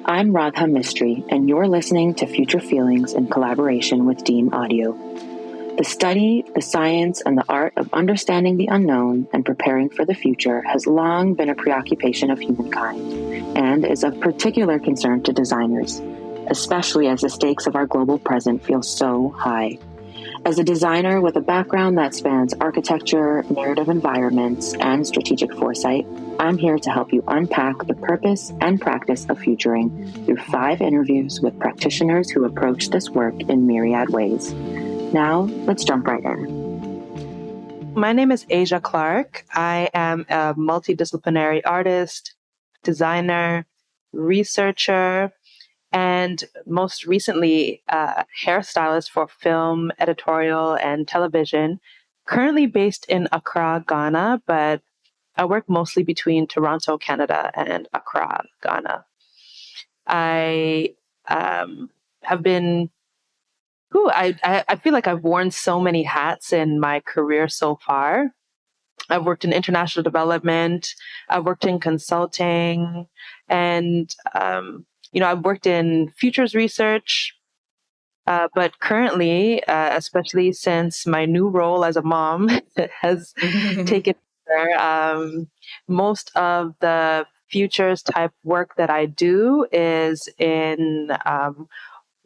I'm Radha Mistry, and you're listening to Future Feelings in collaboration with Dean Audio. The study, the science, and the art of understanding the unknown and preparing for the future has long been a preoccupation of humankind and is of particular concern to designers, especially as the stakes of our global present feel so high. As a designer with a background that spans architecture, narrative environments, and strategic foresight, I'm here to help you unpack the purpose and practice of futuring through 5 interviews with practitioners who approach this work in myriad ways. Now, let's jump right in. My name is Clarke. I am a multidisciplinary artist, designer, researcher, and most recently, hairstylist for film, editorial, and television. Currently based in Accra, Ghana, but I work mostly between Toronto, Canada, and Accra, Ghana. I have been I feel like I've worn so many hats in my career so far. I've worked in international development, I've worked in consulting, and I've worked in futures research. But currently, especially since my new role as a mom has taken over, most of the futures type work that I do is in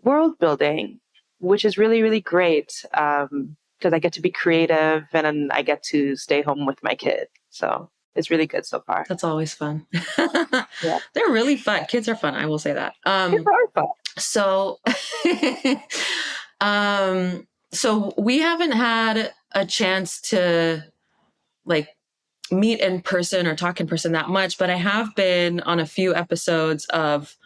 world building, which is really, really great because I get to be creative and then I get to stay home with my kid. So it's really good so far. That's always fun. Yeah. They're really fun. Kids are fun. I will say that. Kids are fun. So, so we haven't had a chance to meet in person or talk in person that much, but I have been on a few episodes of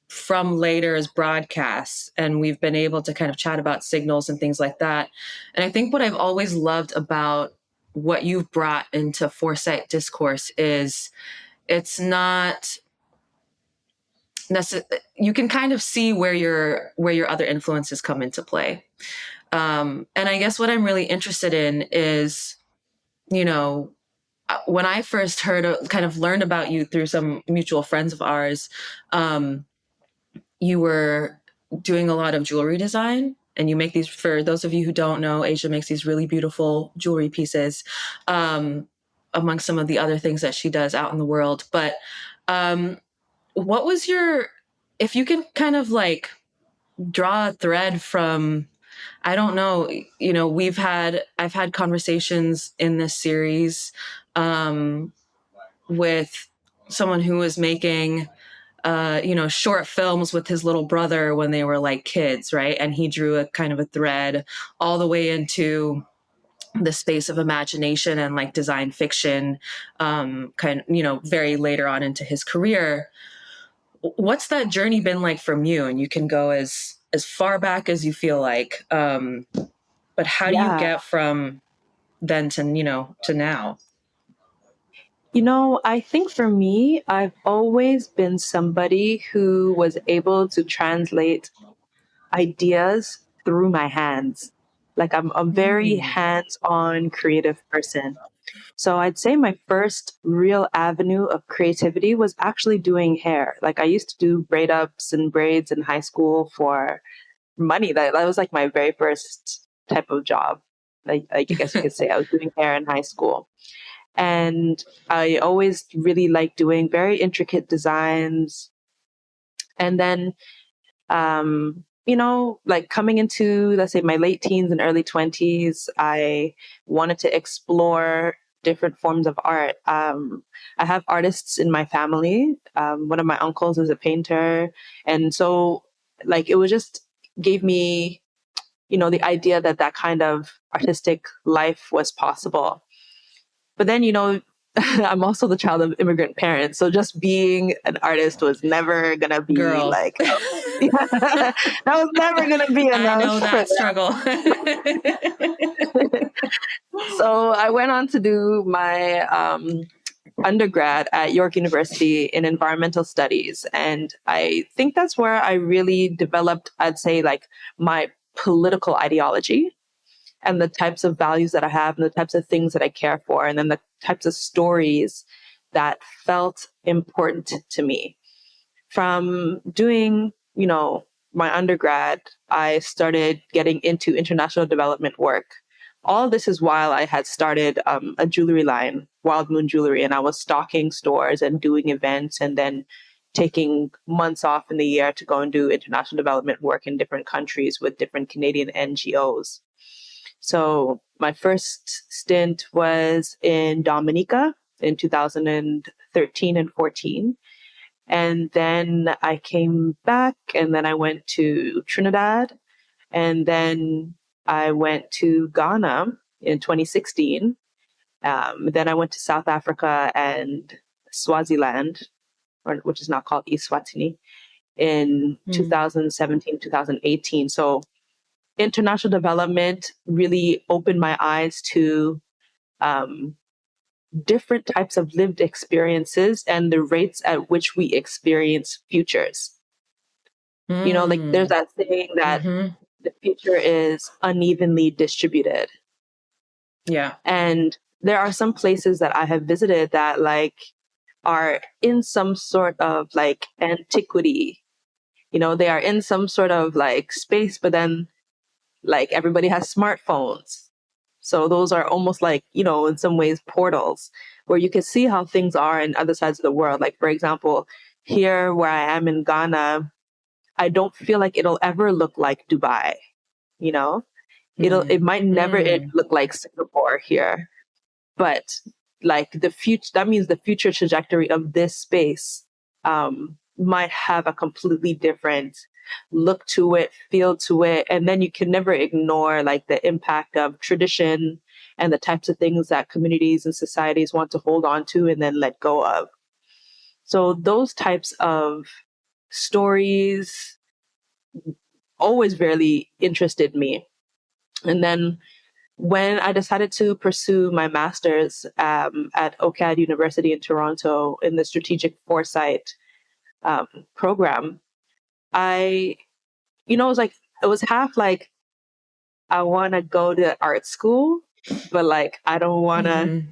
From Later's broadcasts, and we've been able to kind of chat about signals and things like that. And I think what I've always loved about what you've brought into foresight discourse is it's not you can kind of see where your other influences come into play. And I guess what I'm really interested in is, when I first learned about you through some mutual friends of ours, you were doing a lot of jewelry design, and you make these, for those of you who don't know, Asia makes these really beautiful jewelry pieces, among some of the other things that she does out in the world. But what was if you can kind of draw a thread from, I don't know, I've had conversations in this series with someone who was making short films with his little brother when they were kids, right? And he drew a kind of a thread all the way into the space of imagination and design fiction, very later on into his career. What's that journey been like from you? And you can go as far back as you feel like, but how do you get from then to now? I think for me, I've always been somebody who was able to translate ideas through my hands. I'm a very hands-on creative person. So I'd say my first real avenue of creativity was actually doing hair. I used to do braid ups and braids in high school for money. That was my very first type of job. I guess you could say I was doing hair in high school. And I always really liked doing very intricate designs. And then, coming into, let's say, my late teens and early 20s, I wanted to explore different forms of art. I have artists in my family. One of my uncles is a painter. And so, it was just gave me, the idea that kind of artistic life was possible. But then, I'm also the child of immigrant parents. So just being an artist was never going to be that was never going to be enough. I know that struggle. So I went on to do my undergrad at York University in environmental studies. And I think that's where I really developed, I'd say, my political ideology and the types of values that I have and the types of things that I care for, and then the types of stories that felt important to me. From doing, my undergrad, I started getting into international development work. All this is while I had started a jewelry line, Wild Moon Jewelry, and I was stocking stores and doing events and then taking months off in the year to go and do international development work in different countries with different Canadian NGOs. So my first stint was in Dominica in 2013 and 14. And then I came back and then I went to Trinidad and then I went to Ghana in 2016. Then I went to South Africa and Swaziland, which is now called Eswatini, in 2017, 2018. So international development really opened my eyes to different types of lived experiences and the rates at which we experience futures. Like there's that saying that the future is unevenly distributed. Yeah. And there are some places that I have visited that like are in some sort of like antiquity. They are in some sort of like space, but then like everybody has smartphones. So those are almost like, in some ways portals where you can see how things are in other sides of the world. Like, for example, here where I am in Ghana, I don't feel like it'll ever look like Dubai. It might never look like Singapore here, but like the future, that means the future trajectory of this space might have a completely different look to it, feel to it. And then you can never ignore like the impact of tradition and the types of things that communities and societies want to hold on to and then let go of. So those types of stories always really interested me. And then when I decided to pursue my master's at OCAD University in Toronto in the Strategic Foresight program, it was half like, I want to go to art school, but like, I don't want to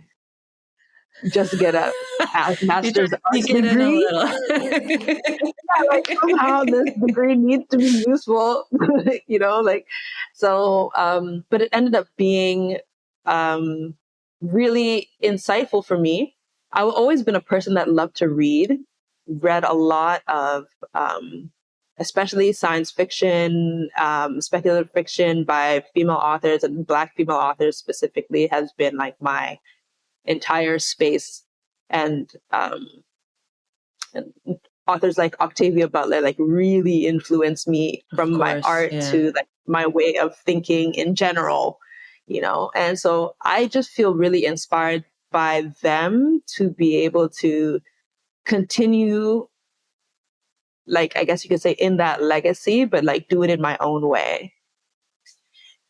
just get a master's art degree. Like somehow this degree needs to be useful, but it ended up being really insightful for me. I've always been a person that loved to read a lot of especially science fiction, speculative fiction by female authors, and Black female authors specifically has been like my entire space. And authors like Octavia Butler like really influenced me from my art to like my way of thinking in general, and so I just feel really inspired by them to be able to continue, like, I guess you could say, in that legacy, but like do it in my own way.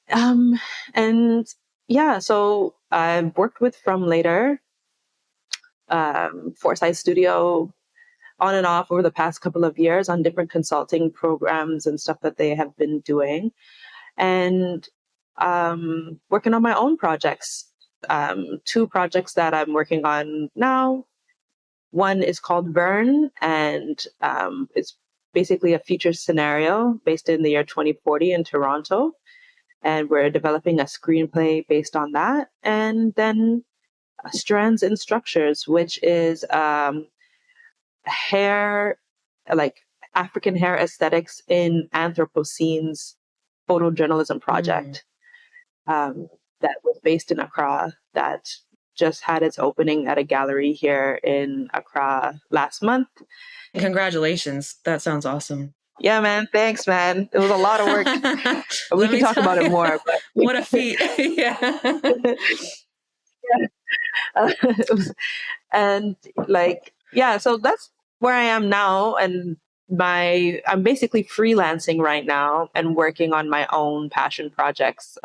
And yeah, so I've worked with From Later, Foresight Studio, on and off over the past couple of years on different consulting programs and stuff that they have been doing, and working on my own projects. 2 projects that I'm working on now. One is called Vern, and it's basically a future scenario based in the year 2040 in Toronto. And we're developing a screenplay based on that. And then Strands and Structures, which is hair, like African hair aesthetics in Anthropocene's photojournalism project that was based in Accra, that just had its opening at a gallery here in Accra last month. Congratulations. That sounds awesome. Yeah, man. Thanks, man. It was a lot of work. We can talk about it more. But... What a feat. Yeah. And like, yeah, so that's where I am now. And I'm basically freelancing right now and working on my own passion projects.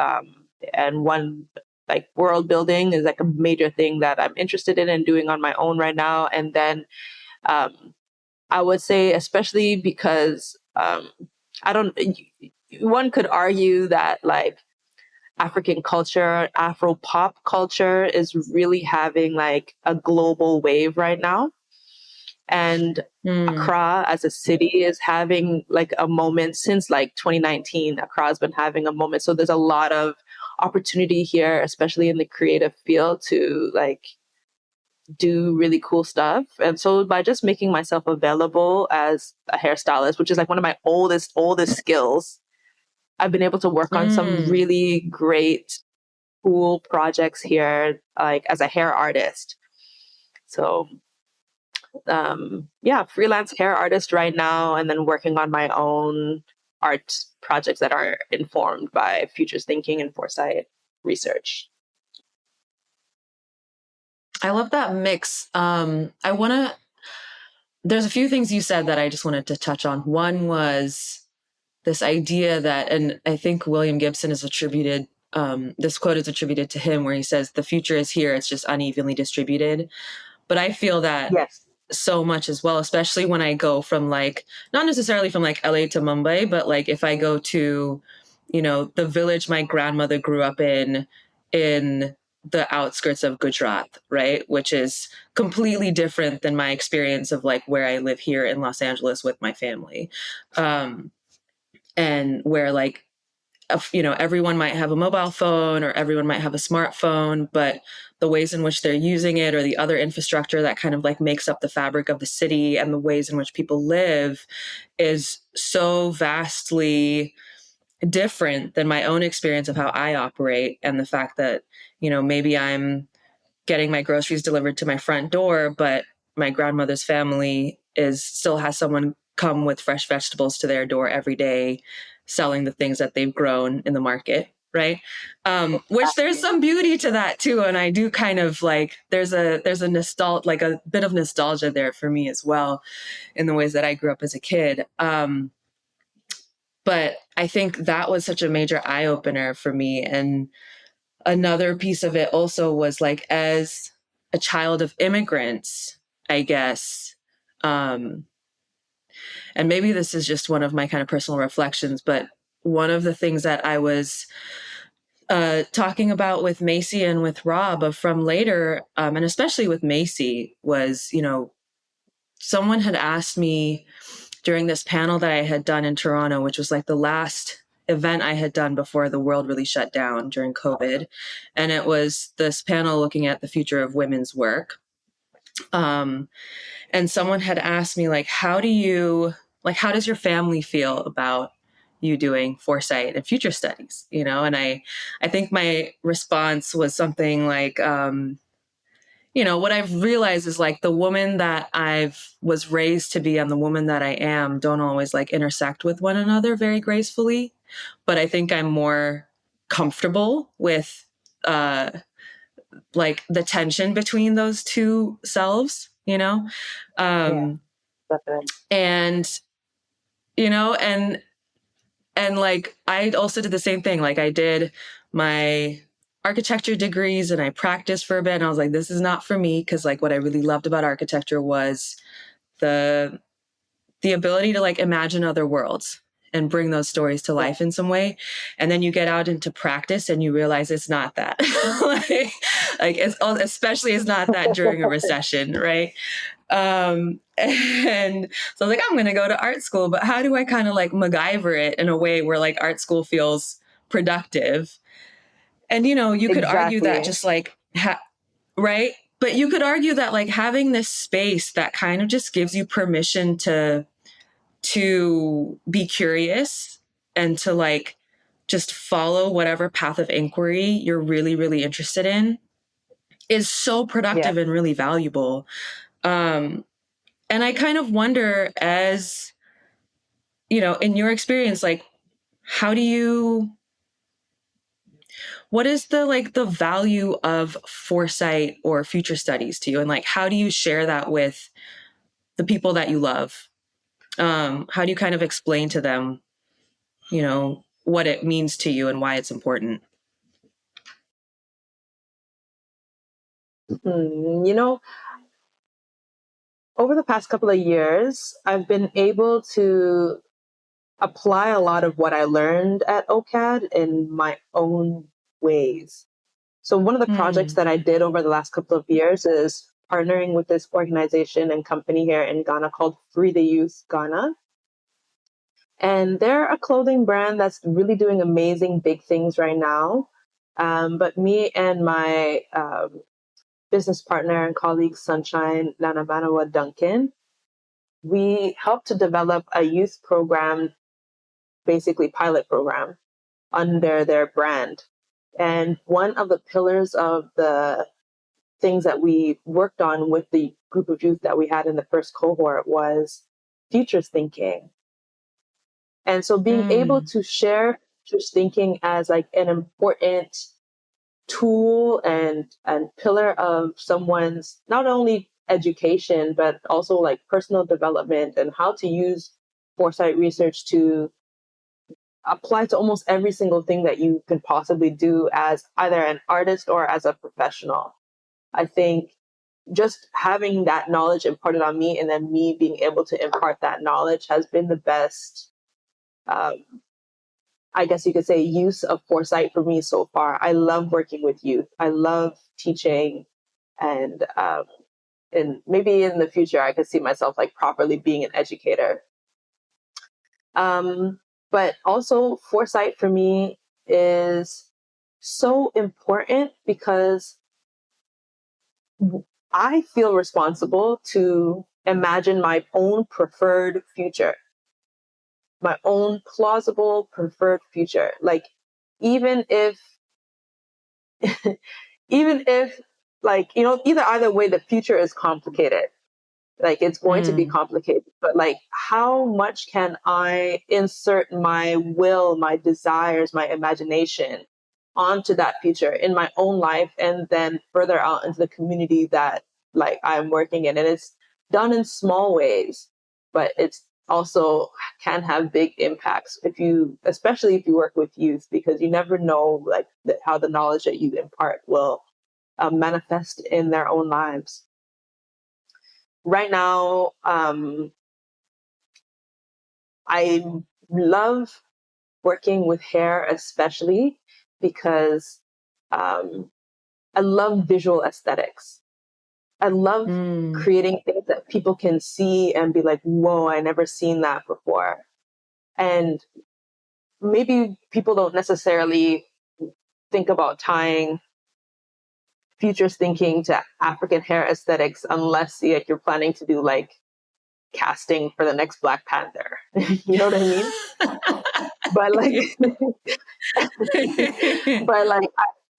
And one, like, world building is like a major thing that I'm interested in and doing on my own right now. And then I would say, especially because one could argue that like African culture, Afro pop culture is really having like a global wave right now. And Accra as a city is having like a moment since like 2019. Accra has been having a moment. So there's a lot of opportunity here, especially in the creative field, to like do really cool stuff. And so by just making myself available as a hairstylist, which is like one of my oldest skills, I've been able to work on some really great, cool projects here, like as a hair artist. So freelance hair artist right now, and then working on my own art projects that are informed by futures thinking and foresight research. I love that mix. There's a few things you said that I just wanted to touch on. One was this idea that, and I think William Gibson is attributed, this quote is attributed to him, where he says, the future is here, it's just unevenly distributed. But I feel that so much as well, especially when I go from like, not necessarily from like LA to Mumbai, but like if I go to, you know, the village my grandmother grew up in the outskirts of Gujarat, right? Which is completely different than my experience of like where I live here in Los Angeles with my family. And where like, you know, everyone might have a mobile phone or everyone might have a smartphone, but the ways in which they're using it or the other infrastructure that kind of like makes up the fabric of the city and the ways in which people live is so vastly different than my own experience of how I operate. And the fact that, you know, maybe I'm getting my groceries delivered to my front door, but my grandmother's family still has someone come with fresh vegetables to their door every day, selling the things that they've grown in the market, right? Which there's some beauty to that too. And I do kind of like, there's a nostalgia, like a bit of nostalgia there for me as well, in the ways that I grew up as a kid. But I think that was such a major eye opener for me. And another piece of it also was like, as a child of immigrants, I guess, and maybe this is just one of my kind of personal reflections, but one of the things that I was talking about with Macy and with Rob of From Later, and especially with Macy, was, you know, someone had asked me during this panel that I had done in Toronto, which was like the last event I had done before the world really shut down during COVID. And it was this panel looking at the future of women's work. And someone had asked me, like, how does your family feel about you doing foresight and future studies? You know, and I think my response was something like, you know, what I've realized is like the woman that was raised to be and the woman that I am don't always like intersect with one another very gracefully. But I think I'm more comfortable with like the tension between those two selves, you know? And, you know, and like, I also did the same thing. Like I did my architecture degrees and I practiced for a bit and I was like, this is not for me. Cause like what I really loved about architecture was the ability to like imagine other worlds and bring those stories to life in some way. And then you get out into practice and you realize it's not that. like especially it's not that during a recession, right? And so I was like, I'm going to go to art school, but how do I kind of like MacGyver it in a way where like art school feels productive? And, you know, you could argue that just like, right? But you could argue that like having this space that kind of just gives you permission to be curious and to like just follow whatever path of inquiry you're really, really interested in is so productive and really valuable. And I kind of wonder, as, you know, in your experience, like, what is the value of foresight or future studies to you? And like, how do you share that with the people that you love? How do you kind of explain to them, you know, what it means to you and why it's important? You know, over the past couple of years, I've been able to apply a lot of what I learned at OCAD in my own ways. So one of the projects that I did over the last couple of years is partnering with this organization and company here in Ghana called Free the Youth Ghana. And they're a clothing brand that's really doing amazing big things right now. But me and my business partner and colleague, Sunshine Lanamanawa Duncan, we helped to develop a youth program, basically pilot program, under their brand. And one of the pillars of the things that we worked on with the group of youth that we had in the first cohort was futures thinking. And so being able to share futures thinking as like an important tool and pillar of someone's not only education, but also like personal development and how to use foresight research to apply to almost every single thing that you can possibly do as either an artist or as a professional. I think just having that knowledge imparted on me and then me being able to impart that knowledge has been the best, I guess you could say, use of foresight for me so far. I love working with youth. I love teaching, and maybe in the future I could see myself like properly being an educator. But also foresight for me is so important because I feel responsible to imagine my own preferred future, my own plausible preferred future. Like, even if, even if, like, you know, either way, the future is complicated. Like, it's going to be complicated, but like, how much can I insert my will, my desires, my imagination onto that future in my own life and then further out into the community that like I'm working in? And it's done in small ways, but it's also can have big impacts especially if you work with youth, because you never know like how the knowledge that you impart will manifest in their own lives. Right now, I love working with hair, especially because I love visual aesthetics. I love creating things that people can see and be like, whoa, I never seen that before. And maybe people don't necessarily think about tying futures thinking to African hair aesthetics unless you're planning to do like casting for the next Black Panther. You know what I mean? But like, but like,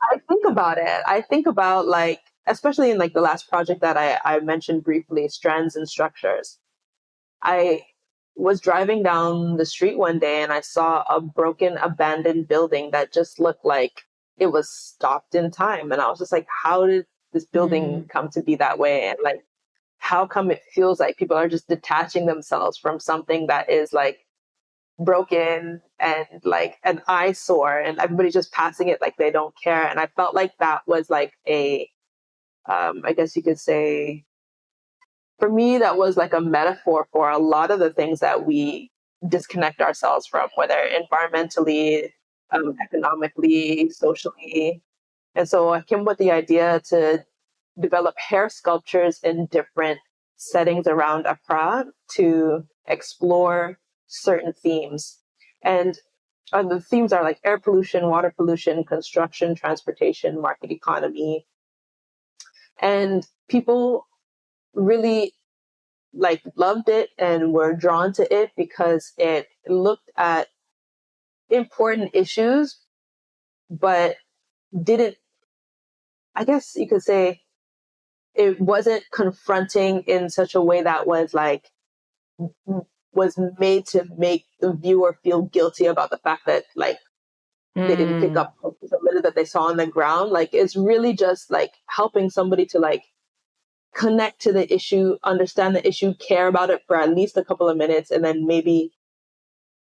I think about it. I think about like, especially in like the last project that I mentioned briefly, Strands and Structures. I was driving down the street one day and I saw a broken, abandoned building that just looked like it was stopped in time. And I was just like, how did this building come to be that way? And like, how come it feels like people are just detaching themselves from something that is like broken and like an eyesore, and everybody's just passing it like they don't care? And I felt like that was like I guess you could say, for me, that was like a metaphor for a lot of the things that we disconnect ourselves from, whether environmentally, economically, socially. And so I came with the idea to develop hair sculptures in different settings around Accra to explore certain themes. And the themes are like air pollution, water pollution, construction, transportation, market economy. And people really like loved it and were drawn to it because it looked at important issues, but didn't, I guess you could say, it wasn't confronting in such a way that was like, was made to make the viewer feel guilty about the fact that like they didn't pick up the litter that they saw on the ground. Like, it's really just like helping somebody to like connect to the issue, understand the issue, care about it for at least a couple of minutes, and then maybe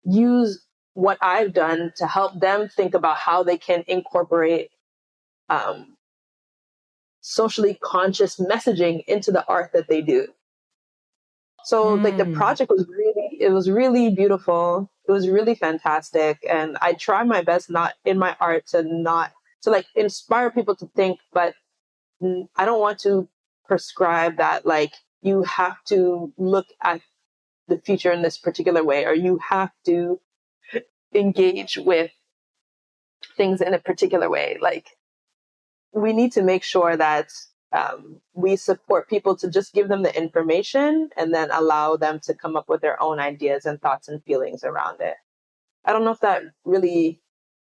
use what I've done to help them think about how they can incorporate socially conscious messaging into the art that they do. So like the project was really beautiful. It was really fantastic. And I try my best not in my art to like inspire people to think, but I don't want to prescribe that, like, you have to look at the future in this particular way, or you have to engage with things in a particular way. Like, we need to make sure that we support people to just give them the information and then allow them to come up with their own ideas and thoughts and feelings around it. I don't know if that really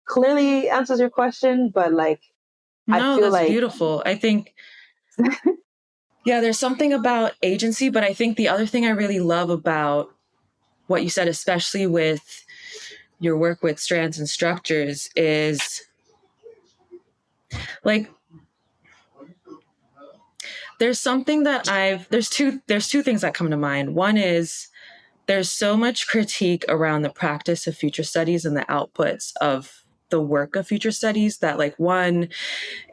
clearly answers your question, but like, No, I feel that's like beautiful. I think, yeah, there's something about agency, but I think the other thing I really love about what you said, especially with your work with strands and structures, is like, there's something that there's two things that come to mind. One is there's so much critique around the practice of future studies and the outputs of the work of future studies that, like, one,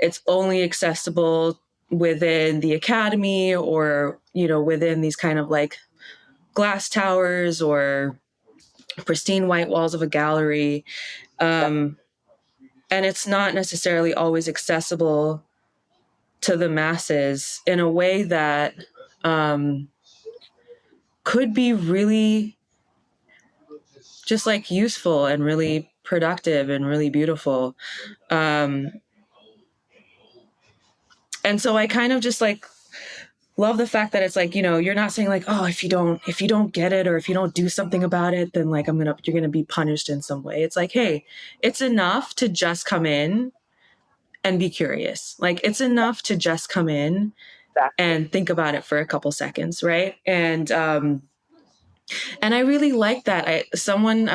it's only accessible within the academy, or, you know, within these kind of like glass towers or pristine white walls of a gallery. And it's not necessarily always accessible to the masses in a way that could be really just like useful and really productive and really beautiful. And so I kind of just like love the fact that it's like, you know, you're not saying like, oh, if you don't get it, or if you don't do something about it, then like you're going to be punished in some way. It's like, hey, it's enough to just come in and be curious. Like, it's enough to just come in and think about it for a couple seconds. Right. And I really like that. I was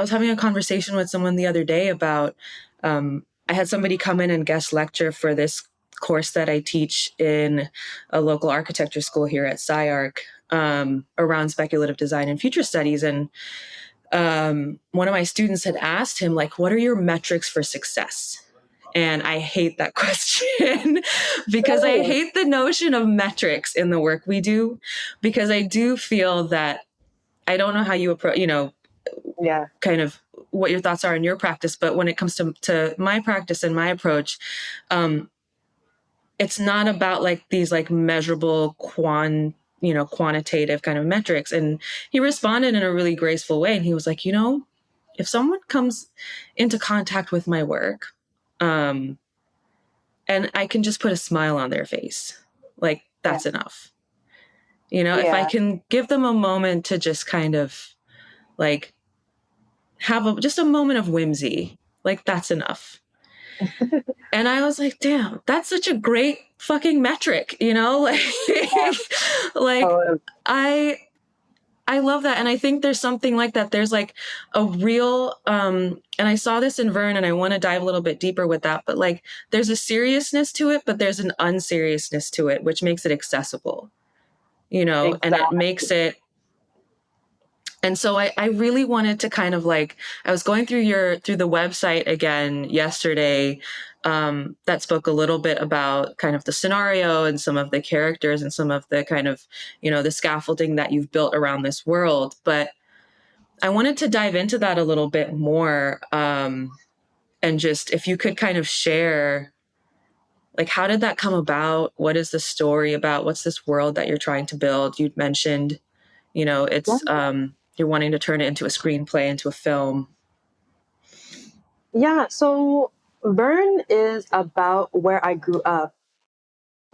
having a conversation with someone the other day about, I had somebody come in and guest lecture for this course that I teach in a local architecture school here at SciArc, around speculative design and future studies. And one of my students had asked him, like, what are your metrics for success? And I hate that question because I hate the notion of metrics in the work we do, because I do feel that, I don't know how you approach, you know, kind of what your thoughts are in your practice, but when it comes to my practice and my approach, it's not about like these like measurable quantitative kind of metrics. And he responded in a really graceful way. And he was like, you know, if someone comes into contact with my work, and I can just put a smile on their face, like, that's enough. You know, if I can give them a moment to just kind of like have just a moment of whimsy, like, that's enough. And I was like, damn, that's such a great fucking metric, you know? Like, I love that. And I think there's something like that. There's like a real, and I saw this in Vern, and I want to dive a little bit deeper with that, but like, there's a seriousness to it, but there's an unseriousness to it, which makes it accessible, you know, and it makes it. And so I really wanted to kind of like, I was going through the website again yesterday, that spoke a little bit about kind of the scenario and some of the characters and some of the kind of, you know, the scaffolding that you've built around this world. But I wanted to dive into that a little bit more. And just, if you could kind of share, like, how did that come about? What is the story about? What's this world that you're trying to build? You'd mentioned, you know, it's, you're wanting to turn it into a screenplay, into a film. Yeah, so Vern is about where I grew up.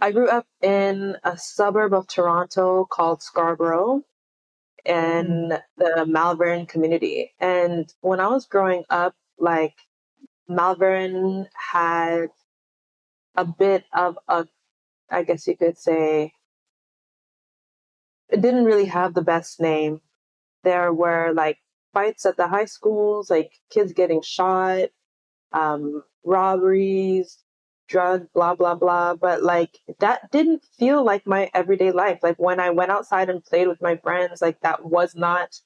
I grew up in a suburb of Toronto called Scarborough, in the Malvern community. And when I was growing up, like, Malvern had a bit of a, I guess you could say, it didn't really have the best name. There were like fights at the high schools, like kids getting shot, robberies, drugs, blah, blah, blah. But like, that didn't feel like my everyday life. Like, when I went outside and played with my friends, like, that was not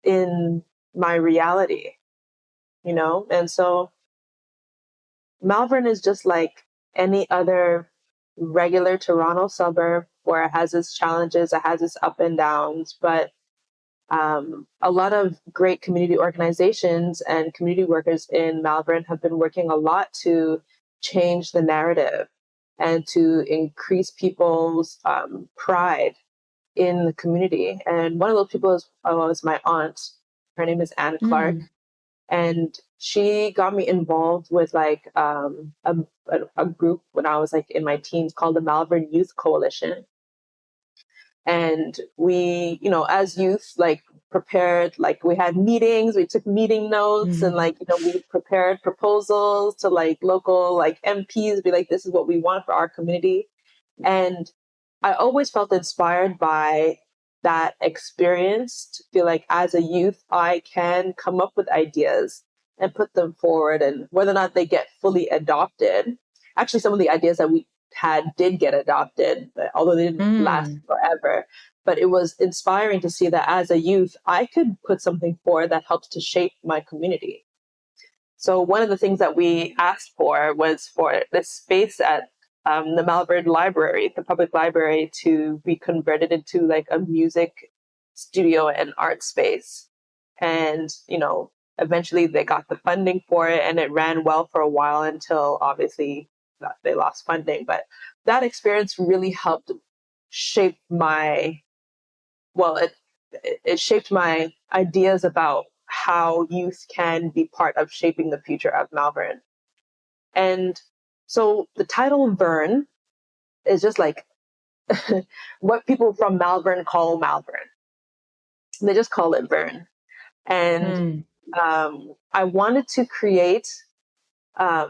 in my reality, you know? And so Malvern is just like any other regular Toronto suburb, where it has its challenges, it has its up and downs, but a lot of great community organizations and community workers in Malvern have been working a lot to change the narrative and to increase people's pride in the community. And one of those people was my aunt. Her name is Clarke. And she got me involved with like a group when I was like in my teens called the Malvern Youth Coalition. And we, you know, as youth, like prepared, like we had meetings, we took meeting notes and like, you know, we prepared proposals to like local like MPs, be like, this is what we want for our community. And I always felt inspired by that experience to feel like as a youth, I can come up with ideas and put them forward, and whether or not they get fully adopted. Actually, some of the ideas that we had did get adopted, although they didn't last forever. But it was inspiring to see that as a youth, I could put something forward that helps to shape my community. So one of the things that we asked for was for this space at the Malvern Library, the public library, to be converted into like a music studio and art space. And, you know, eventually they got the funding for it, and it ran well for a while until obviously they lost funding. But that experience really helped shape it shaped my ideas about how youth can be part of shaping the future of Malvern. And so the title Vern is just like what people from Malvern call Malvern. They just call it Vern. And I wanted to create a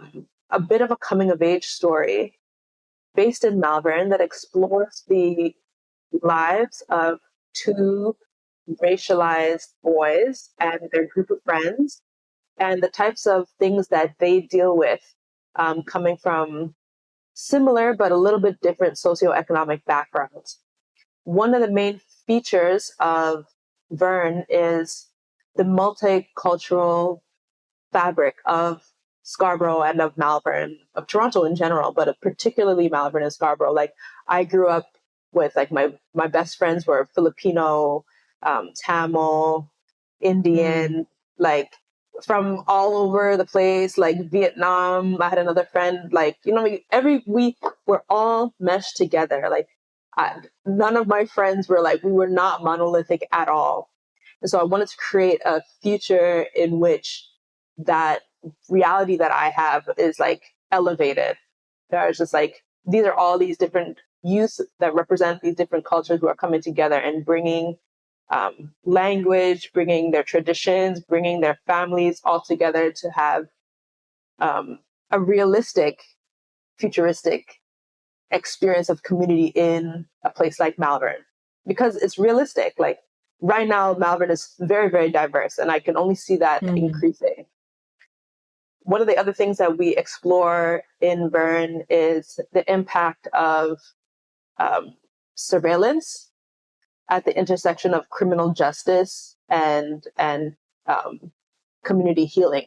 bit of a coming of age story based in Malvern that explores the lives of two racialized boys and their group of friends, and the types of things that they deal with coming from similar but a little bit different socioeconomic backgrounds. One of the main features of Vern is the multicultural fabric of Scarborough and of Malvern, of Toronto in general, but particularly Malvern and Scarborough. Like I grew up with like my best friends were Filipino, Tamil, Indian, like from all over the place, like Vietnam. I had another friend, like, you know, we were all meshed together. Like none of my friends were like, we were not monolithic at all. And so I wanted to create a future in which that reality that I have is like elevated. There's just like, these are all these different youth that represent these different cultures who are coming together and bringing language, bringing their traditions, bringing their families all together to have a realistic, futuristic experience of community in a place like Malvern. Because it's realistic. Like right now, Malvern is very, very diverse, and I can only see that increasing. One of the other things that we explore in Vern is the impact of surveillance at the intersection of criminal justice and community healing.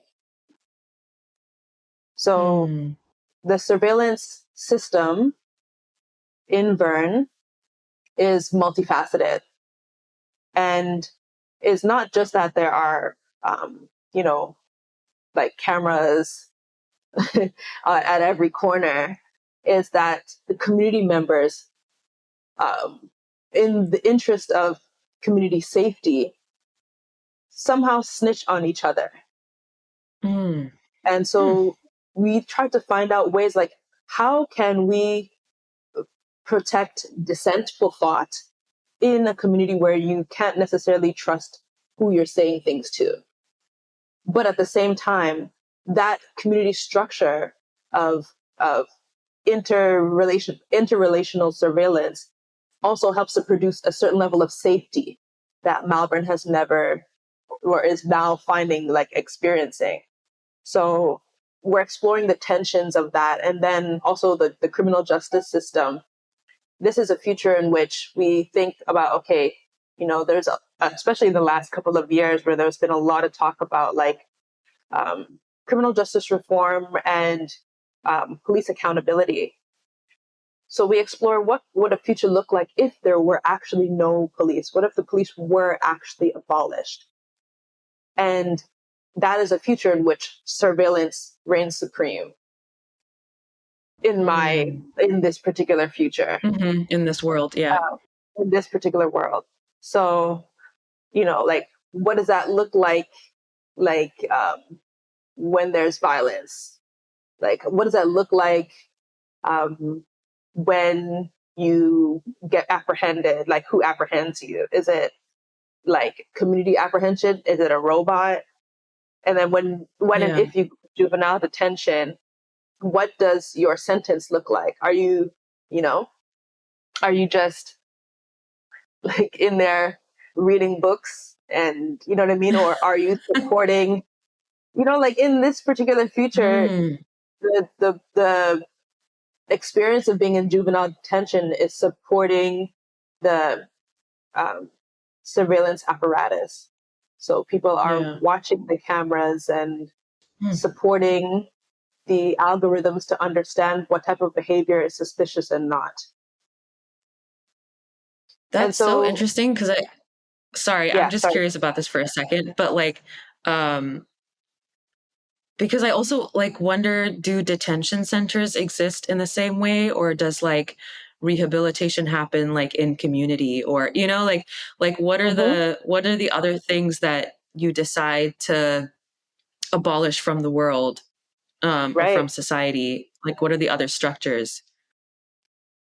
So the surveillance system in Vern is multifaceted, and it's not just that there are, you know, like cameras at every corner. Is that the community members, in the interest of community safety, somehow snitch on each other. And so we tried to find out ways like, how can we protect dissentful thought in a community where you can't necessarily trust who you're saying things to? But at the same time, that community structure of interrelational surveillance also helps to produce a certain level of safety that Malvern has never, or is now finding, like experiencing. So we're exploring the tensions of that. And then also the criminal justice system. This is a future in which we think about, okay, you know, there's especially in the last couple of years where there's been a lot of talk about like criminal justice reform and police accountability. So we explore what would a future look like if there were actually no police? What if the police were actually abolished? And that is a future in which surveillance reigns supreme. in this particular future, in this world. Yeah. in this particular world. So, like, what does that look like? Like, when there's violence, like, what does that look like? When you get apprehended, like, who apprehends you? Is it like community apprehension? Is it a robot? And then when and if you juvenile detention, what does your sentence look like? Are you, are you just like in there reading books and, you know what I mean? Or are you supporting, like in this particular future, the experience of being in juvenile detention is supporting the surveillance apparatus. So people are watching the cameras and supporting the algorithms to understand what type of behavior is suspicious and not. That's so interesting because I'm just curious about this for a second, but like, because I also like wonder, do detention centers exist in the same way, or does like rehabilitation happen like in community, or, like what are the other things that you decide to abolish from the world, or from society? Like, what are the other structures?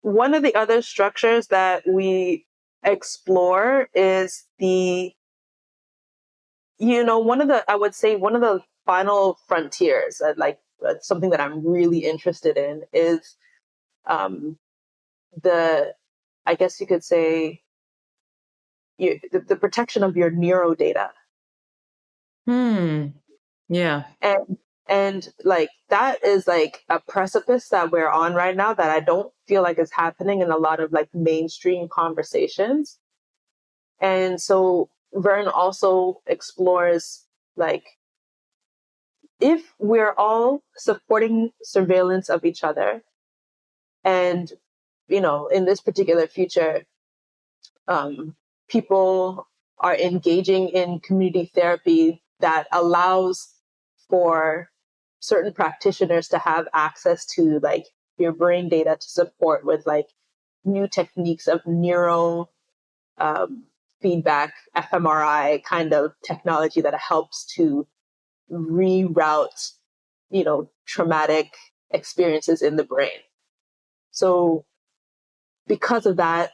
One of the other structures that we explore is one of the final frontiers, something that I'm really interested in is I guess you could say, the protection of your neuro data. Yeah. And like, that is like a precipice that we're on right now that I don't feel like is happening in a lot of like mainstream conversations. And so Vern also explores, like, if we're all supporting surveillance of each other and, in this particular future, people are engaging in community therapy that allows for certain practitioners to have access to like your brain data to support with like new techniques of neuro feedback, fMRI kind of technology that helps to reroute, traumatic experiences in the brain. So because of that,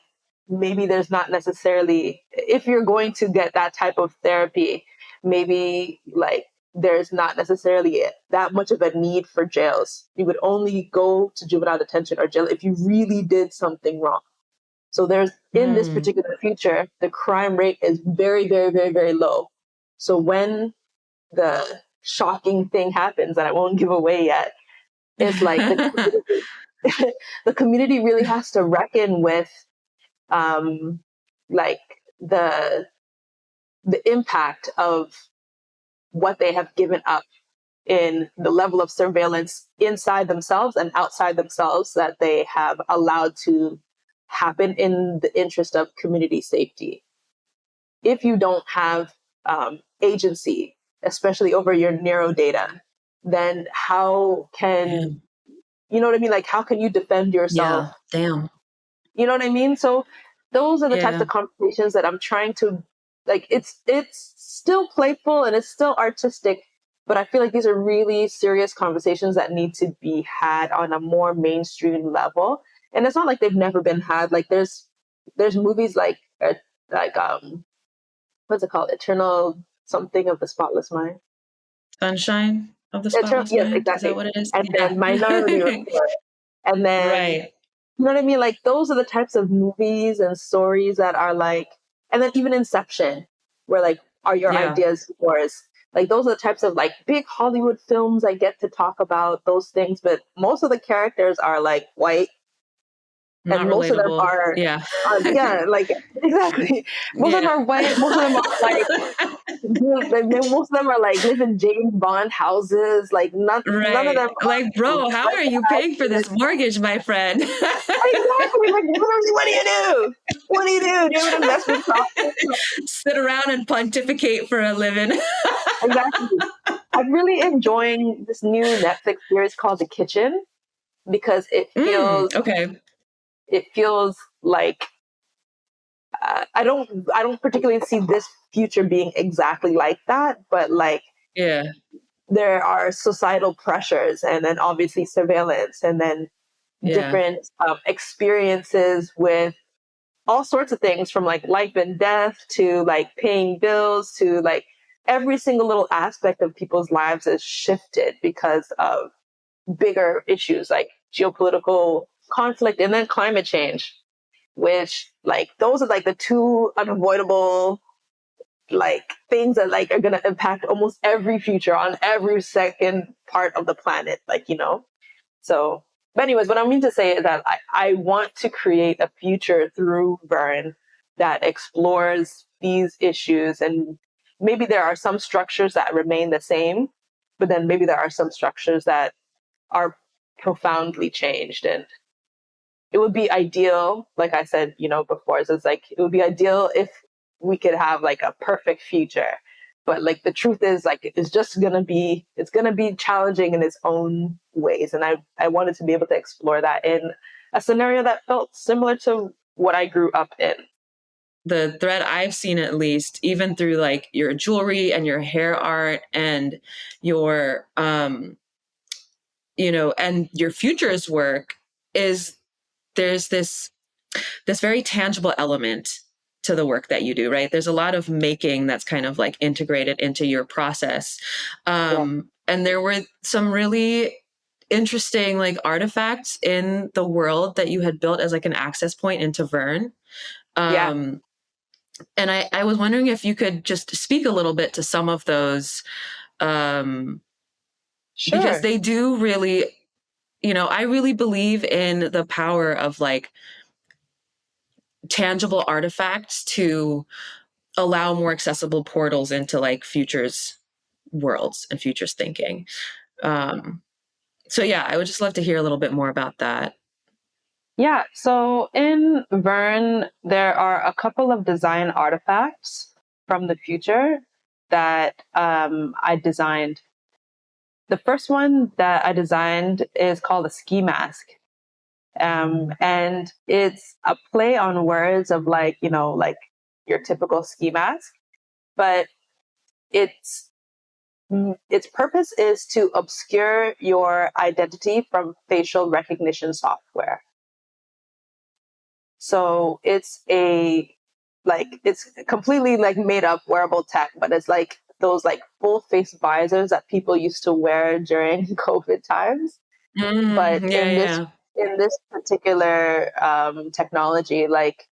maybe there's not necessarily, if you're going to get that type of therapy, maybe like there's not necessarily that much of a need for jails. You would only go to juvenile detention or jail if you really did something wrong. So there's, in this particular future, the crime rate is very, very, very, very low. So when the shocking thing happens that I won't give away yet, it's like the community really has to reckon with like the impact of what they have given up in the level of surveillance inside themselves and outside themselves that they have allowed to happen in the interest of community safety. If you don't have agency, especially over your neuro data, then how can, you know what I mean? Like, how can you defend yourself? Yeah, damn. You know what I mean? So those are the types of conversations that I'm trying to, like, it's still playful and it's still artistic, but I feel like these are really serious conversations that need to be had on a more mainstream level. And it's not like they've never been had. Like there's movies like what's it called? Eternal something of the Spotless Mind. Sunshine of the Spotless Yes, Mind? exactly. Is that what it is? And then Minority Report. And then, you know what I mean? Like, those are the types of movies and stories that are like, and then even Inception, where like, are your ideas yours? Like, those are the types of like big Hollywood films I get to talk about those things, but most of the characters are like white. Not and most relatable. of them are, like, exactly. Most of them are white. Most of them are like, most of them are like live in James Bond houses. Like none of them. Like, bro, how are you paying for this mortgage, my friend? Exactly. Like, what do you do? What do you do? Do you have an investment property? Sit around and pontificate for a living. Exactly. I'm really enjoying this new Netflix series called The Kitchen. because Okay. it feels like I don't particularly see this future being exactly like that, but like Yeah. there are societal pressures and then obviously surveillance and then Yeah. different experiences with all sorts of things from like life and death to like paying bills to like every single little aspect of people's lives is shifted because of bigger issues like geopolitical conflict and then climate change, which like those are like the two unavoidable like things that like are going to impact almost every future on every second part of the planet, like, you know. So but anyways, what I mean to say is that I want to create a future through Vern that explores these issues, and maybe there are some structures that remain the same, but then maybe there are some structures that are profoundly changed. And it would be ideal, like I said, you know, before, so it's like it would be ideal if we could have like a perfect future. But like the truth is like it's gonna be challenging in its own ways. And I wanted to be able to explore that in a scenario that felt similar to what I grew up in. The thread I've seen, at least, even through like your jewelry and your hair art and your and your futures work, is there's this very tangible element to the work that you do, right? There's a lot of making that's kind of like integrated into your process. Yeah. And there were some really interesting like artifacts in the world that you had built as like an access point into Vern. Yeah. And I was wondering if you could just speak a little bit to some of those, um, because Sure. they do really, I really believe in the power of like tangible artifacts to allow more accessible portals into like futures worlds and futures thinking. Um, so yeah, I would just love to hear a little bit more about that. Yeah, so in Vern, there are a couple of design artifacts from the future that I designed. The first one that I designed is called a ski mask. And it's a play on words of like, you know, like your typical ski mask, but its its purpose is to obscure your identity from facial recognition software. So it's completely like made up wearable tech, but it's like those like full face visors that people used to wear during COVID times. But Yeah, yeah. in this particular technology, like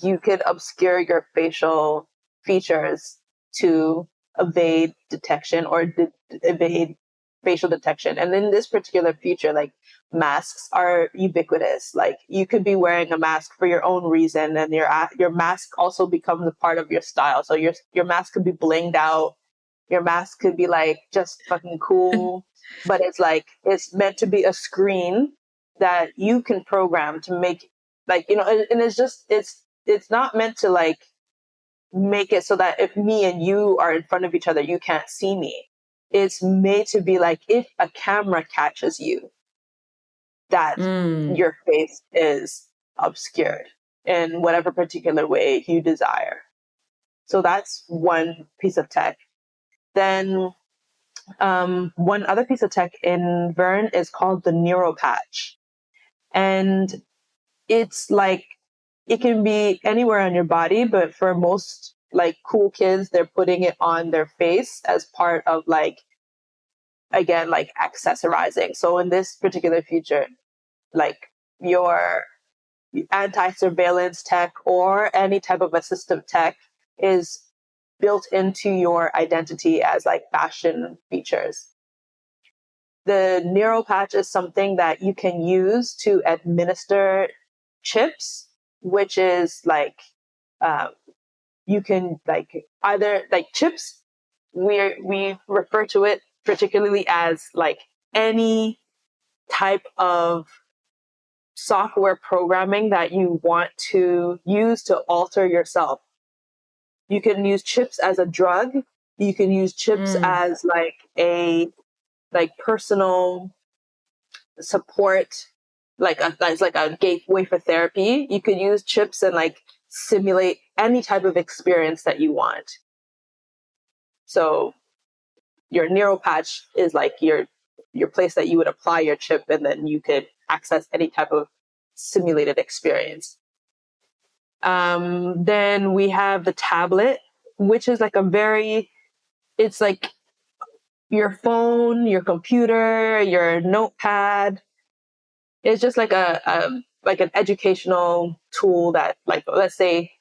you could obscure your facial features to evade detection or evade facial detection. And in this particular feature, like masks are ubiquitous. Like you could be wearing a mask for your own reason, and your mask also becomes a part of your style. So your mask could be blinged out. Your mask could be like just fucking cool, but it's like it's meant to be a screen that you can program to make like, you know, and it's not meant to like make it so that if me and you are in front of each other, you can't see me. It's made to be like if a camera catches you, that Mm. your face is obscured in whatever particular way you desire. So that's one piece of tech. Then one other piece of tech in Vern is called the Neuro Patch. And it's like, it can be anywhere on your body, but for most like cool kids, they're putting it on their face as part of like, again, like accessorizing. So in this particular feature, like your anti-surveillance tech or any type of assistive tech is built into your identity as like fashion features. The Neuro Patch is something that you can use to administer chips, which is like you can like either like chips. We refer to it particularly as like any type of software programming that you want to use to alter yourself. You can use chips as a drug. You can use chips Mm. as like a like personal support that's like a gateway for therapy. You could use chips and like simulate any type of experience that you want. So your neural patch is like your place that you would apply your chip, and then you could access any type of simulated experience. Then we have the tablet, which is like it's like your phone, your computer, your notepad. It's just like like an educational tool that, like, let's say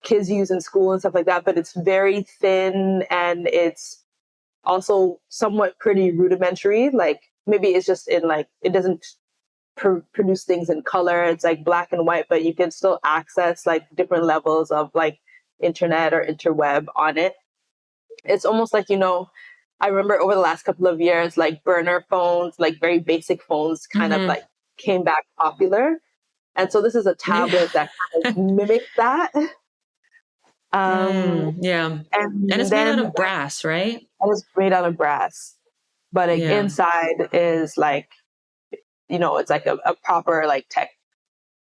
kids use in school and stuff like that, but it's very thin and it's also somewhat pretty rudimentary. Like maybe it's just in like, it doesn't produce things in color. It's like black and white, but you can still access like different levels of like internet or interweb on it. It's almost like, I remember over the last couple of years, like burner phones, like very basic phones kind of like came back popular. And so this is a tablet that kind of mimics that. Yeah. And it's made out of brass, right? And it's made out of brass. But inside is like, it's like a proper like tech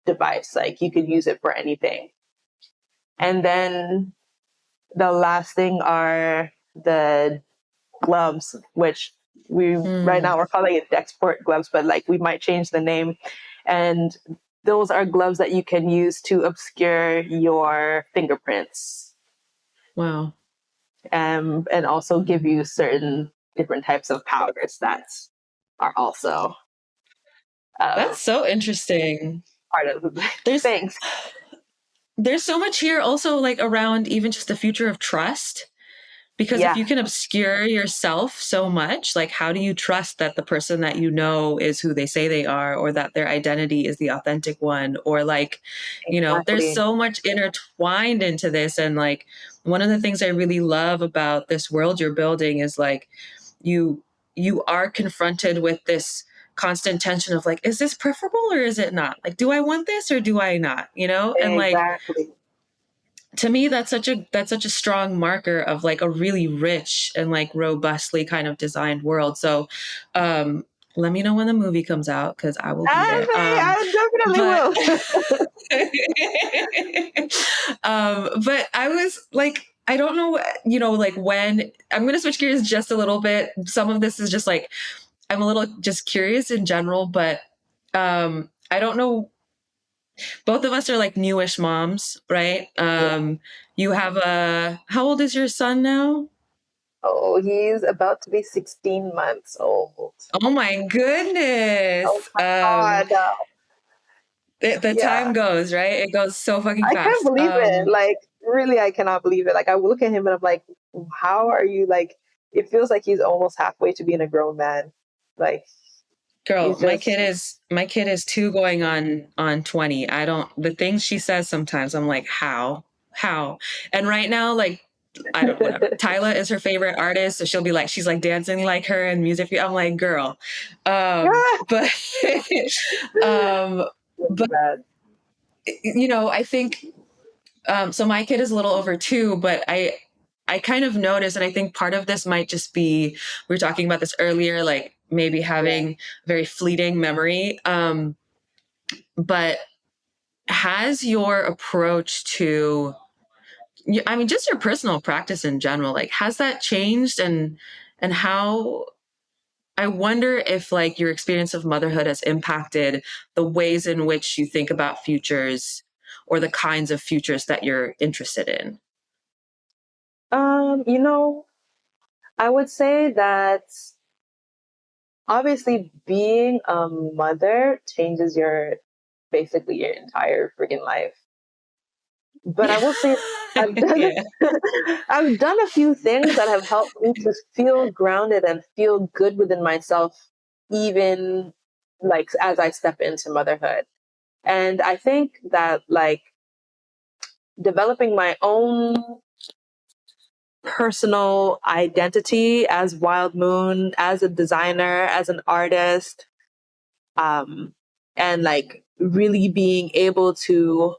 device. Like you could use it for anything. And then the last thing are the gloves, which right now we're calling it Dexport gloves, but like we might change the name. And those are gloves that you can use to obscure your fingerprints. Wow. And also give you certain different types of powders that are also that's so interesting. Part of Thanks. There's so much here also like around even just the future of trust. Because if you can obscure yourself so much, like how do you trust that the person that you know is who they say they are, or that their identity is the authentic one? Or like, there's so much intertwined into this. And like, one of the things I really love about this world you're building is like, you are confronted with this constant tension of like, is this preferable or is it not? Like, do I want this or do I not? And like, to me, that's such a strong marker of like a really rich and like robustly kind of designed world. So, let me know when the movie comes out because I will be there. I definitely will. But I was like, I don't know, like when I'm going to switch gears just a little bit. Some of this is just like, I'm a little just curious in general, but I don't know. Both of us are like newish moms, right? You have how old is your son now? Oh, he's about to be 16 months old. Oh my goodness. Oh my God. The time goes, right? It goes so fucking fast. I can't believe it. Like, really, I cannot believe it. Like, I look at him and I'm like, how are you like, it feels like he's almost halfway to being a grown man. Like, girl, my kid is 2 going on 20. The things she says sometimes, I'm like, how? And right now, like, I don't, whatever. Tyla is her favorite artist. So she'll be like, she's like dancing like her in music. I'm like, girl. But I think, so my kid is a little over 2, but I kind of noticed, and I think part of this might just be, we were talking about this earlier, like maybe having very fleeting memory. But has your approach to, I mean, just your personal practice in general, like, has that changed? And how, I wonder if like your experience of motherhood has impacted the ways in which you think about futures or the kinds of futures that you're interested in. I would say that obviously being a mother changes basically your entire freaking life. But I will say I've done a few things that have helped me to feel grounded and feel good within myself, even like as I step into motherhood. And I think that like developing my own personal identity as Wild Moon, as a designer, as an artist, and like really being able to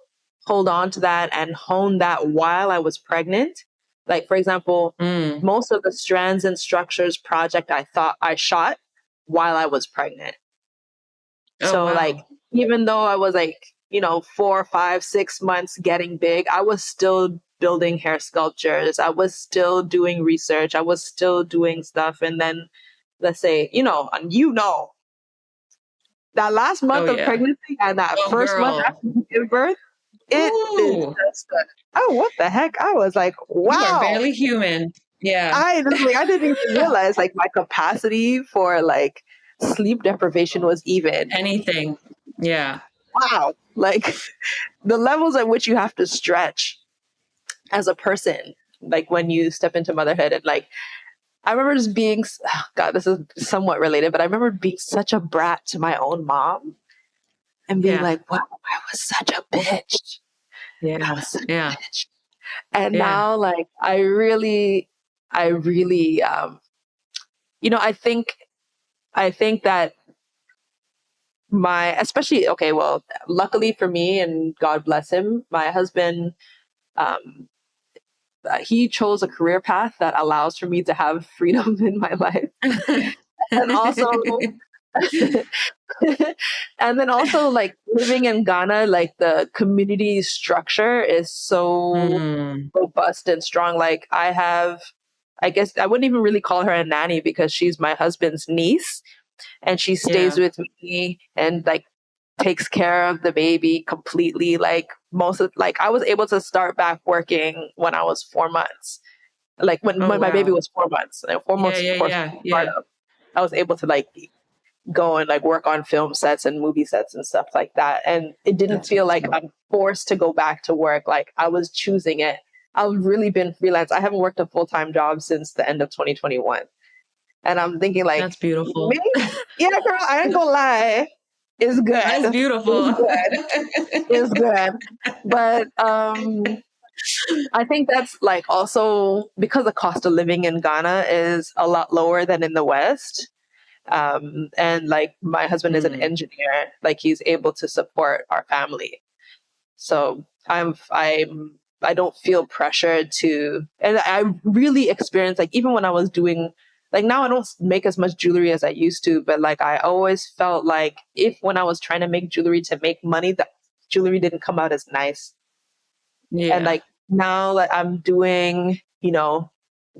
hold on to that and hone that while I was pregnant. Like, for example, most of the Strands and Structures project I thought I shot while I was pregnant. So wow. like, even though I was like, 4, 5, 6 months getting big, I was still building hair sculptures. I was still doing research. I was still doing stuff. And then let's say, that last month of yeah. pregnancy and that first month Girl. after you give birth, it is Ooh, just what the heck? I was like, you are wow. barely human. Yeah. I didn't even realize like my capacity for like sleep deprivation was even. Anything. Yeah. Wow. Like the levels at which you have to stretch as a person, like when you step into motherhood. And like, I remember just being, God, this is somewhat related, but I remember being such a brat to my own mom and being like, wow, I was such a bitch. Yeah. I was such a Yeah. bitch. And Yeah. now like, I really, I think that luckily for me, and God bless him, my husband, um, he chose a career path that allows for me to have freedom in my life. And also, and then also like living in Ghana, like the community structure is so robust and strong. Like I guess I wouldn't even really call her a nanny because she's my husband's niece and she stays with me and like takes care of the baby completely. Like I was able to start back working when I was 4 months. Like when my baby was 4 months, like 4 months before postpartum, I was able to like go and like work on film sets and movie sets and stuff like that. And it didn't feel like I'm forced to go back to work. Like I was choosing it. I've really been freelance. I haven't worked a full-time job since the end of 2021. And I'm thinking like, that's beautiful. Maybe, yeah, girl, I ain't gonna lie. It's good. That's beautiful. It's good. But I think that's like also because the cost of living in Ghana is a lot lower than in the West. And like my husband is an engineer, like he's able to support our family. So I don't feel pressured to, and I really experienced like, even when I was doing, like now I don't make as much jewelry as I used to, but like I always felt like when I was trying to make jewelry to make money, that jewelry didn't come out as nice. Yeah. And like now that I'm doing,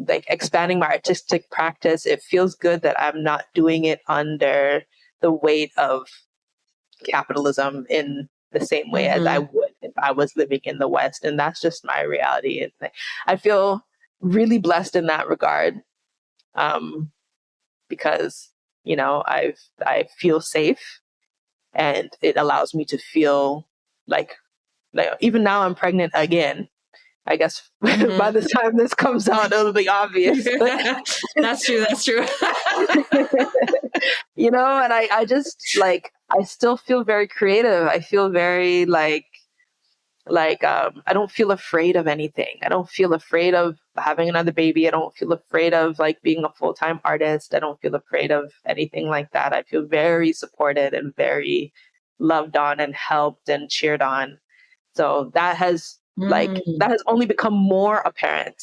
like expanding my artistic practice, it feels good that I'm not doing it under the weight of capitalism in the same way as I would if I was living in the West. And that's just my reality. And I feel really blessed in that regard. Because, I feel safe and it allows me to feel like even now I'm pregnant again. I guess by the time this comes out, it'll be obvious. That's true. That's true. And I just like, I still feel very creative. I feel very I don't feel afraid of anything. I don't feel afraid of having another baby. I don't feel afraid of like being a full-time artist. I don't feel afraid of anything like that. I feel very supported and very loved on and helped and cheered on. So that has only become more apparent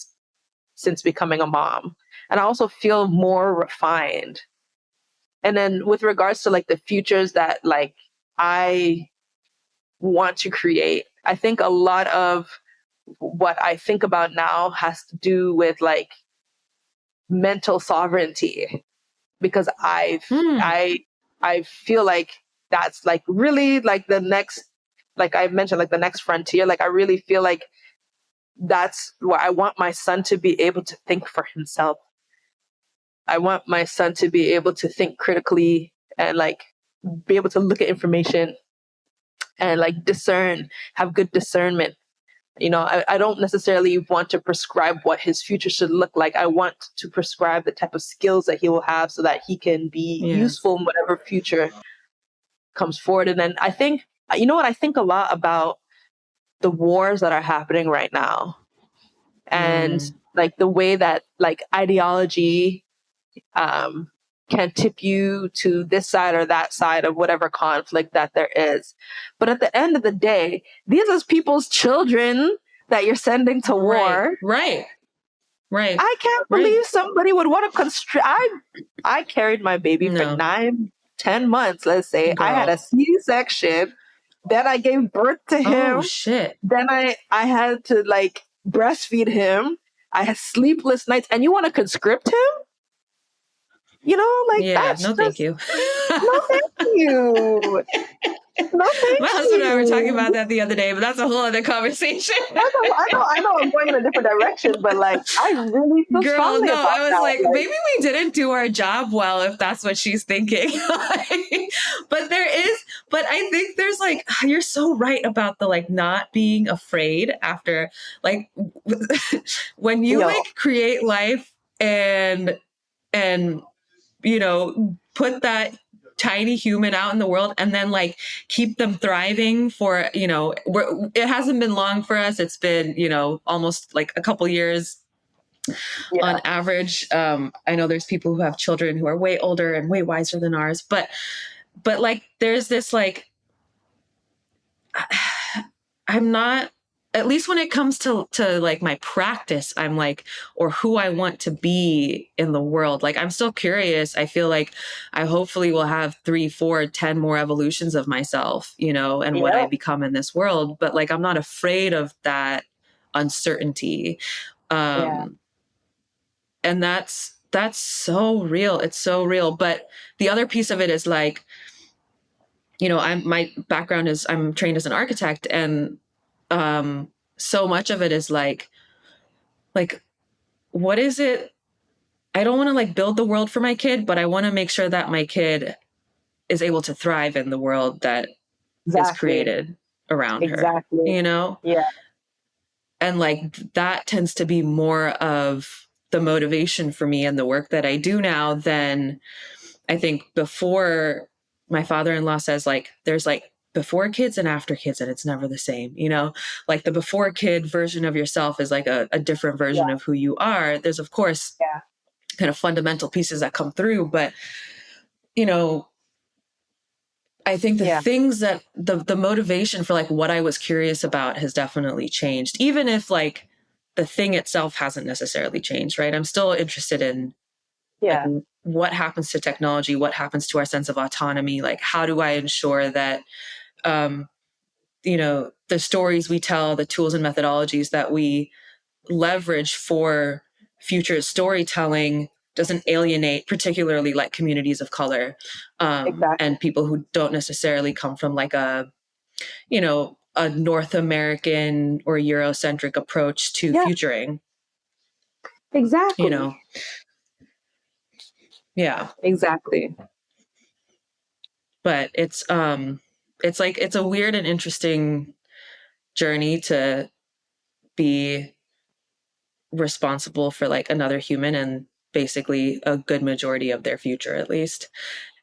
since becoming a mom. And I also feel more refined. And then with regards to like the futures that like I want to create, I think a lot of what I think about now has to do with like mental sovereignty, because I feel like that's like really like the next, like I mentioned, like the next frontier. Like I really feel like that's where I want my son to be able to think for himself. I want my son to be able to think critically and like be able to look at information and like discern, have good discernment. I don't necessarily want to prescribe what his future should look like. I want to prescribe the type of skills that he will have so that he can be useful in whatever future comes forward. And then I think, I think a lot about the wars that are happening right now and like the way that like ideology can tip you to this side or that side of whatever conflict that there is. But at the end of the day, these are people's children that you're sending to war. Right. I can't believe somebody would want to I carried my baby for 9 10 months, let's say, I had Girl. a C-section. Then I gave birth to him. Oh shit. Then I had to like breastfeed him. I had sleepless nights. And you want to conscript him? You know, like Yeah, that's no, just, thank you. no, thank you. No, thank My husband and I were talking you. about that the other day, but that's a whole other conversation. I know I'm going in a different direction, but like I really feel Girl, strongly no, about I was that. like, maybe we didn't do our job well if that's what she's thinking. But I think there's like, you're so right about the like not being afraid after like when you like create life and you know, put that tiny human out in the world and then like keep them thriving for, you know, it hasn't been long for us. It's been, you know, almost like a couple years on average. I know there's people who have children who are way older and way wiser than ours, but like there's this like, I'm not, at least when it comes to like my practice, I'm like, or who I want to be in the world. Like, I'm still curious. I feel like I hopefully will have 3, 4, 10 more evolutions of myself, you know, and what I become in this world. But like, I'm not afraid of that uncertainty. And that's so real. It's so real. But the other piece of it is like, you know, my background is I'm trained as an architect, and so much of it is like what is it? I don't want to like build the world for my kid, but I want to make sure that my kid is able to thrive in the world that is created around her. You know? Yeah. And like that tends to be more of the motivation for me and the work that I do now than I think before. My father-in-law says like there's like before kids and after kids, and it's never the same, you know, like the before kid version of yourself is like a different version of who you are. There's of course kind of fundamental pieces that come through, but you know, I think the things that the motivation for like what I was curious about has definitely changed, even if like the thing itself hasn't necessarily changed, right? I'm still interested in like what happens to technology, what happens to our sense of autonomy, like how do I ensure that you know, the stories we tell, the tools and methodologies that we leverage for future storytelling doesn't alienate particularly like communities of color and people who don't necessarily come from like a, you know, a North American or Eurocentric approach to futuring. Exactly. You know? Yeah. Exactly. But it's like, it's a weird and interesting journey to be responsible for like another human and basically a good majority of their future, at least.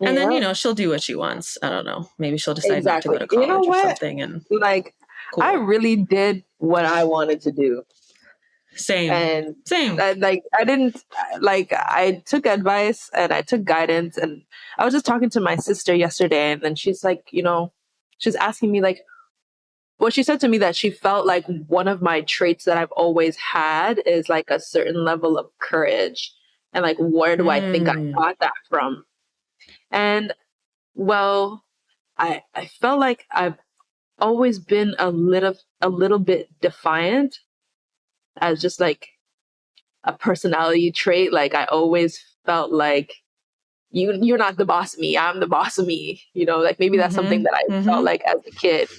And then, you know, she'll do what she wants. I don't know. Maybe she'll decide not to go to college you know or something. And like, cool. I really did what I wanted to do. Same. And same. Like, I didn't, like, I took advice and I took guidance. And I was just talking to my sister yesterday, and then she's like, you know, she's asking me like, well, she said to me that she felt like one of my traits that I've always had is like a certain level of courage. And like, where do I think I got that from? And well, I felt like I've always been a little bit defiant as just like a personality trait. Like I always felt like you're not the boss of me, I'm the boss of me. You know, like maybe that's something that I felt like as a kid.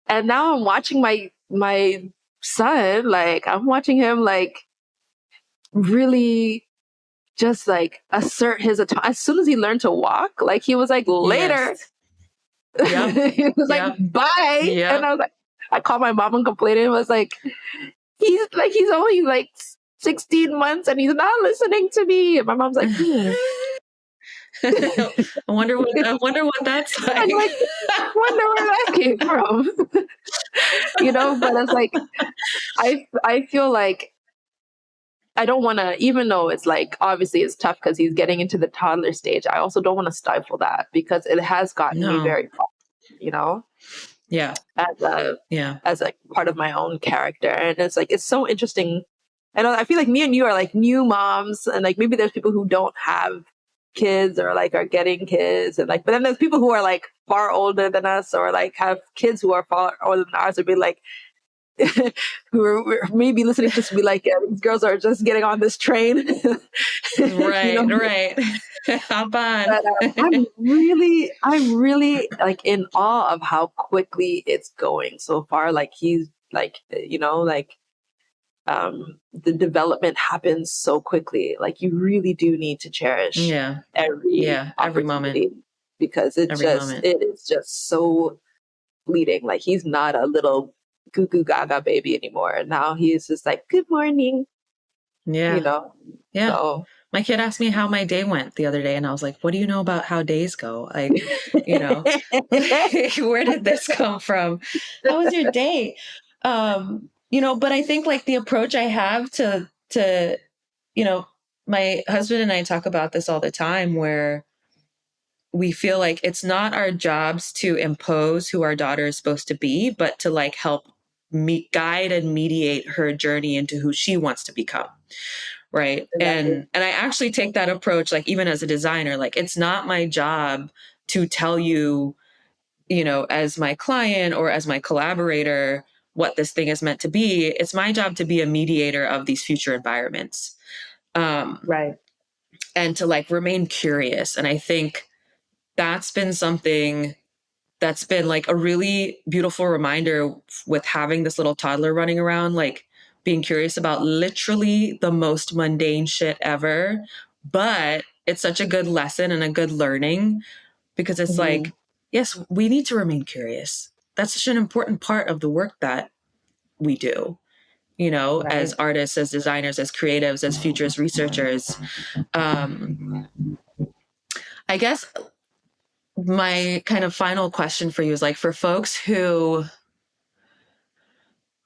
And now I'm watching my son, like I'm watching him like really just like assert his autonomy. As soon as he learned to walk, like he was like, later. Yep. He was like, bye. Yep. And I was like, I called my mom and complained. It was like, he's only like 16 months and he's not listening to me. And my mom's like, I wonder what that's like. I'm like, I wonder where that came from. You know, but it's like, I feel like I don't want to, even though it's like, obviously it's tough because he's getting into the toddler stage. I also don't want to stifle that because it has gotten me very far, you know? Yeah. As a part of my own character. And it's like, it's so interesting. And I feel like me and you are like new moms, and like maybe there's people who don't have kids or like are getting kids, and like, but then there's people who are like far older than us or like have kids who are far older than ours would be like, who are maybe listening to this be like, yeah, these girls are just getting on this train. Right, right. Hop on. But I'm really like in awe of how quickly it's going so far. Like he's like, like the development happens so quickly. Like you really do need to cherish every every moment. opportunity because it is just so fleeting. Like he's not a little goo goo gaga baby anymore. Now he's just like, good morning. Yeah. Yeah. So my kid asked me how my day went the other day, and I was like, what do you know about how days go? Like, where did this come from? How was your day? But I think like the approach I have to, my husband and I talk about this all the time, where we feel like it's not our jobs to impose who our daughter is supposed to be, but to like help guide and mediate her journey into who she wants to become. Right. Exactly. And I actually take that approach, like even as a designer, like it's not my job to tell you, as my client or as my collaborator, what this thing is meant to be. It's my job to be a mediator of these future environments. Right. And to like remain curious. And I think that's been something that's been like a really beautiful reminder with having this little toddler running around, like being curious about literally the most mundane shit ever. But it's such a good lesson and a good learning because it's like, yes, we need to remain curious. That's such an important part of the work that we do, right. As artists, as designers, as creatives, as futurist researchers. I guess my kind of final question for you is like, for folks who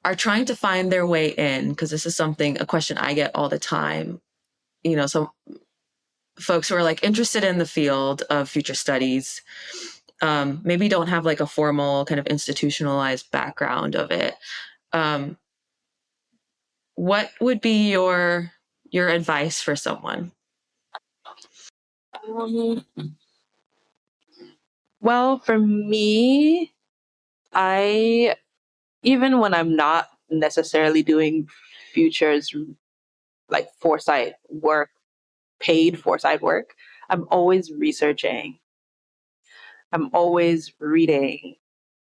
are trying to find their way in, because this is a question I get all the time, some folks who are like interested in the field of future studies, maybe don't have like a formal kind of institutionalized background of it. What would be your advice for someone? Well, for me, even when I'm not necessarily doing futures like foresight work, paid foresight work, I'm always researching. I'm always reading.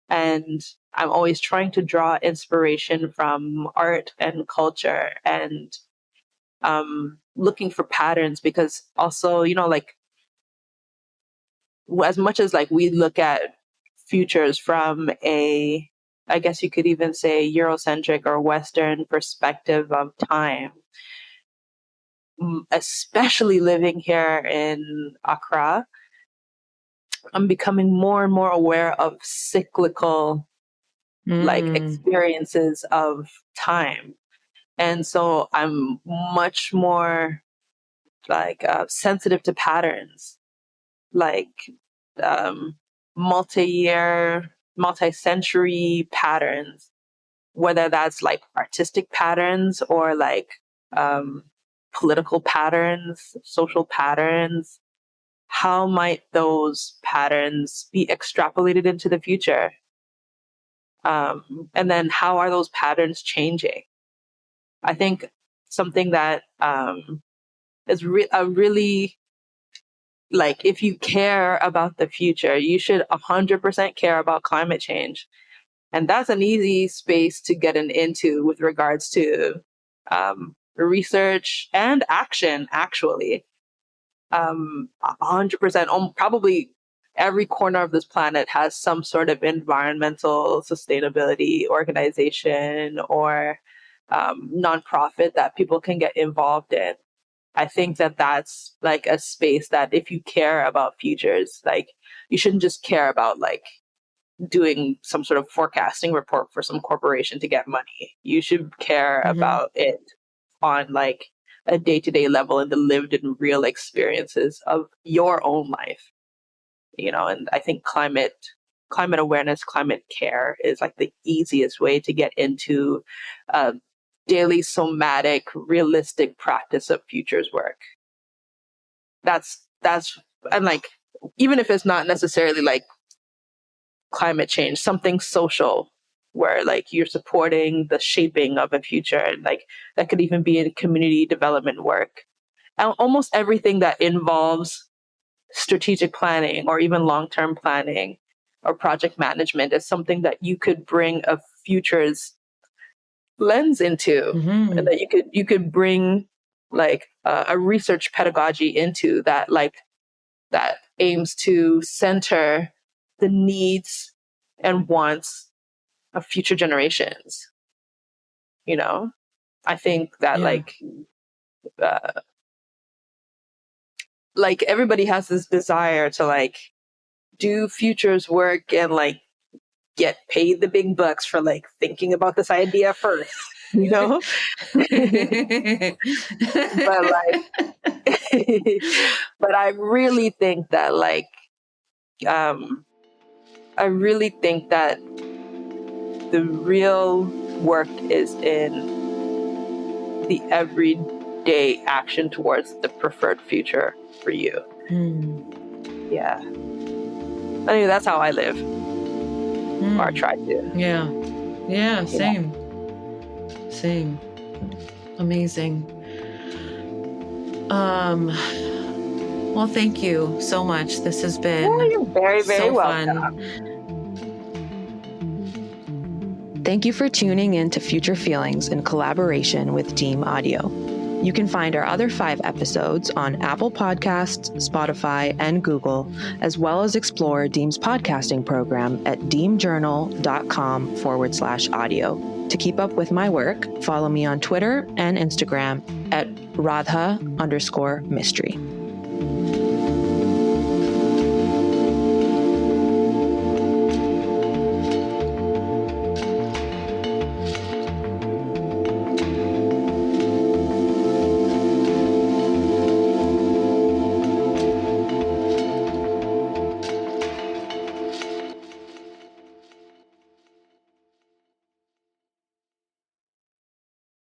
And I'm always trying to draw inspiration from art and culture and looking for patterns, because also, like as much as like we look at futures from I guess you could even say Eurocentric or Western perspective of time, especially living here in Accra, I'm becoming more and more aware of cyclical like experiences of time. And so I'm much more like sensitive to patterns, like multi-year, multi-century patterns, whether that's like artistic patterns or like political patterns, social patterns. How might those patterns be extrapolated into the future? And then how are those patterns changing? I think something that is a really, like, if you care about the future, you should 100% care about climate change. And that's an easy space to get into with regards to research and action, actually. 100%, probably every corner of this planet has some sort of environmental sustainability organization or nonprofit that people can get involved in. I think that that's like a space that if you care about futures, like you shouldn't just care about like doing some sort of forecasting report for some corporation to get money. You should care about it on like a day-to-day level and the lived and real experiences of your own life. And I think climate awareness, climate care is like the easiest way to get into daily somatic, realistic practice of futures work. That's and like, even if it's not necessarily like climate change, something social where like you're supporting the shaping of a future, and like that could even be in community development work. And almost everything that involves strategic planning or even long-term planning or project management is something that you could bring a future's lens into, and that you could bring like a research pedagogy into that, like that aims to center the needs and wants of future generations. You know, I think that like everybody has this desire to like do futures work and like get paid the big bucks for like thinking about this idea first, you know? But like, but I really think that like, I really think that the real work is in the everyday action towards the preferred future for you. Yeah. Anyway, that's how I live. Or try to. Yeah, same. Same. Amazing. Well, thank you so much. This has been you're very, very so welcome. fun. Thank you for tuning in to Future Feelings in collaboration with Deem Audio. You can find our other 5 episodes on Apple Podcasts, Spotify, and Google, as well as explore Deem's podcasting program at deemjournal.com/audio. To keep up with my work, follow me on Twitter and Instagram at Radha_Mistry.